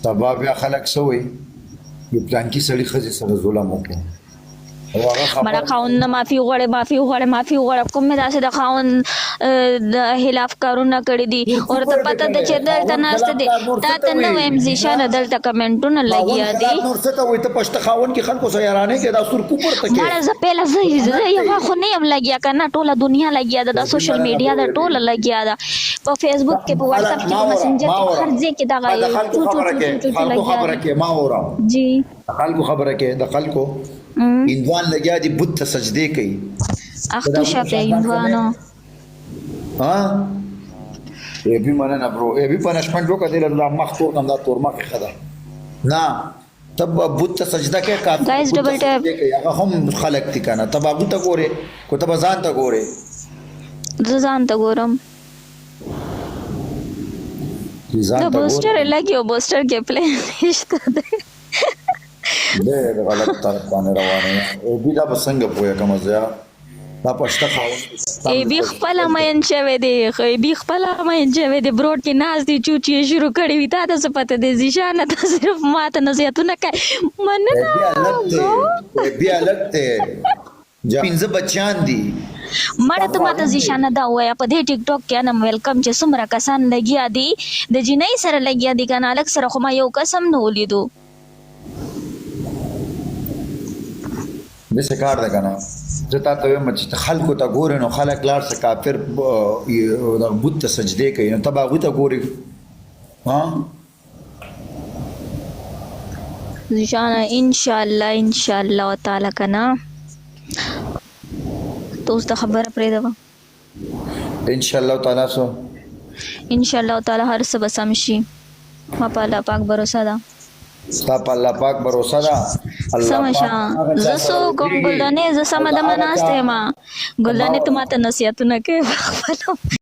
سبا بیا خلک سوی یو پلان کې سړی خځې سره ظلم وکړي او هغه مړه خبر خاوند نه معافي وغواړه کوم مې داسې د خاوند د خلاف کارونه کړي دي ورته پته ده چې دلته ناسته دي تا ته نه وایم زیشانه دلته کمنټونه لګیا دي نور څه ته وایي ته پښته خاوند کې خلکو سره یارانې کې دا سور کوپر ته کې مړه زه پهله زه یوه خو نه یم لګیا که نه ټوله دنیا لګیا ده د سوشل میډیا ده ټوله لګیا ده په فیسبوک کې په واتساپ کې په مسنجر کې هر ځای کې دغه خلکو خبره کې ما اورم جی خلکو خبره کې د خلکو هندوان لګیا دي بت ته سجدې کوي اختو شپه هندوانو ها ای بي مننه برو ای بي پنشمنت وکړه د مخ تو دا تور مخ خدا نه تب بت ته سجده کې کا Guys, double tap. هغه هم خلق دي کنه تب ابو ته ګوره کو تب ځان ته ګوره زه ځان ته ګورم ځان د ته بوسټر لګیو بوسټر کې پلان نشته ده ډېر غلط طرف باندې روانه او بي دا بسنګ پوهه کوم ځای دا پښته خاوند ای بي خپل مین شوه دی ای بي خپل مین شوه دی بروډ کې ناز دی چوچي شروع کړی وي تا ته څه پته دی زیشانه ته صرف ماته نصیحتونه کوي مننه بیا لګته پنځه بچیان دي مړه ته ماته زیشانه دا وایا په دې ټیک ټاک کې نم ویلکم چې څومره کسان لګیا دي د جنۍ سره لګیا دي کنه الګ سره خو ما یو قسم نه ولیدو د څه کار ده کنه زه تا ته وایم چې خلکو ته ګورې نو خلک لاړ څه کافر د بت ته سجدې کوي نو ته به هغوی ته ګورې ها زیشانه انشاءالله تعالی کنه تو اوس د خبره پرېږده ان شاء الله تعالی سو انشاءالله تعالی هر څه به سم شي ما په الله پاک باور ده ستا په الله پاک باور ده سمشا زه سو کوم ګلدانې زه سمه دمه ناسته یم ګلدانې ته ماته نصیحتونه کوي خپله